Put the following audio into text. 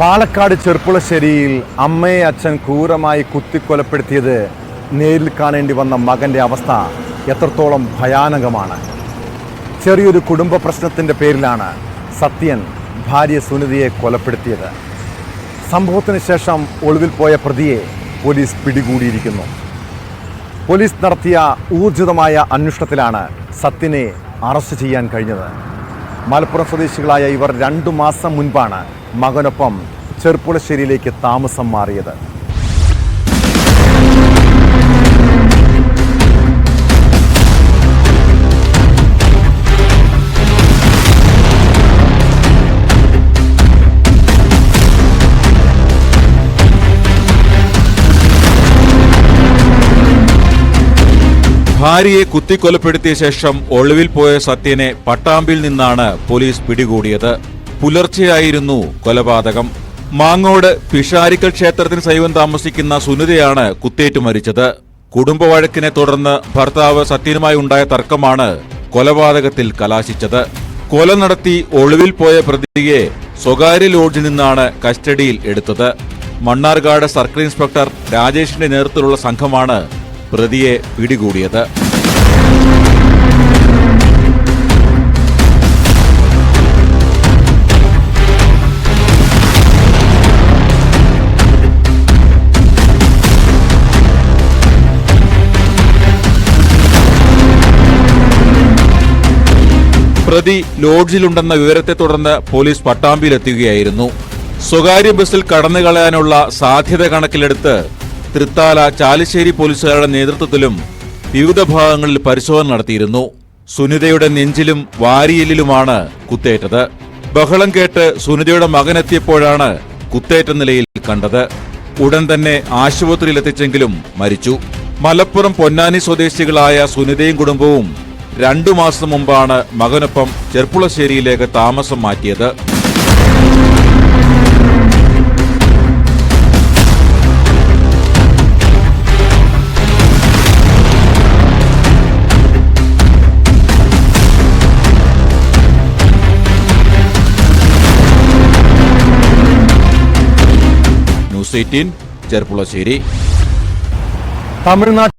പാലക്കാട് ചെർപ്പുളശ്ശേരിയിൽ അമ്മയെ അച്ഛൻ ക്രൂരമായി കുത്തിക്കൊലപ്പെടുത്തിയത് നേരിൽ കാണേണ്ടി വന്ന മകൻ്റെ അവസ്ഥ എത്രത്തോളം ഭയാനകമാണ്. ചെറിയൊരു കുടുംബ പ്രശ്നത്തിൻ്റെ പേരിലാണ് സത്യൻ ഭാര്യ സുനിതയെ കൊലപ്പെടുത്തിയത്. സംഭവത്തിന് ശേഷം ഒളിവിൽ പോയ പ്രതിയെ പോലീസ് പിടികൂടിയിരിക്കുന്നു. പോലീസ് നടത്തിയ ഊർജിതമായ അന്വേഷണത്തിലാണ് സത്യനെ അറസ്റ്റ് ചെയ്യാൻ കഴിഞ്ഞത്. മലപ്പുറം സ്വദേശികളായ ഇവർ 2 മാസം മുൻപാണ് മകനൊപ്പം ചെർപ്പുളശ്ശേരിയിലേക്ക് താമസം മാറിയത്. ഭാര്യയെ കുത്തിക്കൊലപ്പെടുത്തിയ ശേഷം ഒളിവിൽ പോയ സത്യനെ പട്ടാമ്പിൽ നിന്നാണ് പോലീസ് പിടികൂടിയത്. പുലർച്ചെയായിരുന്നു കൊലപാതകം. മാങ്ങോട് പിഷാരിക്കൽ ക്ഷേത്രത്തിന് സമീപം താമസിക്കുന്ന സുനിതയാണ് കുത്തേറ്റു മരിച്ചത്. കുടുംബ വഴക്കിനെ തുടർന്ന് ഭർത്താവ് സത്യനുമായി ഉണ്ടായ തർക്കമാണ് കൊലപാതകത്തിൽ കലാശിച്ചത്. കൊല നടത്തി ഒളിവിൽ പോയ പ്രതിയെ സ്വകാര്യ ലോഡ്ജിൽ നിന്നാണ് കസ്റ്റഡിയിൽ എടുത്തത്. മണ്ണാർക്കാട് സർക്കിൾ ഇൻസ്പെക്ടർ രാജേഷിന്റെ നേതൃത്വത്തിലുള്ള സംഘമാണ് പ്രതിയെ പിടികൂടിയത്. പ്രതി ലോഡ്ജിലുണ്ടെന്ന വിവരത്തെ തുടർന്ന് പോലീസ് പട്ടാമ്പിയിലെത്തുകയായിരുന്നു. സ്വകാര്യ ബസ്സിൽ കടന്നുകളയാനുള്ള സാധ്യത കണക്കിലെടുത്ത് തൃത്താല ചാലിശ്ശേരി പോലീസുകാരുടെ നേതൃത്വത്തിലും വിവിധ ഭാഗങ്ങളിൽ പരിശോധന നടത്തിയിരുന്നു. സുനിതയുടെ നെഞ്ചിലും വാരിയെല്ലിലുമാണ് കുത്തേറ്റത്. ബഹളം കേട്ട് സുനിതയുടെ മകനെത്തിയപ്പോഴാണ് കുത്തേറ്റ നിലയിൽ കണ്ടത്. ഉടൻ തന്നെ ആശുപത്രിയിലെത്തിച്ചെങ്കിലും മരിച്ചു. മലപ്പുറം പൊന്നാനി സ്വദേശികളായ സുനിതയും കുടുംബവും 2 മാസം മുമ്പാണ് മകനൊപ്പം ചെർപ്പുളശ്ശേരിയിലേക്ക് താമസം മാറ്റിയത്. ന്യൂസ് 18 ചെർപ്പുളശ്ശേരി. തമിഴ്നാട്ടിൽ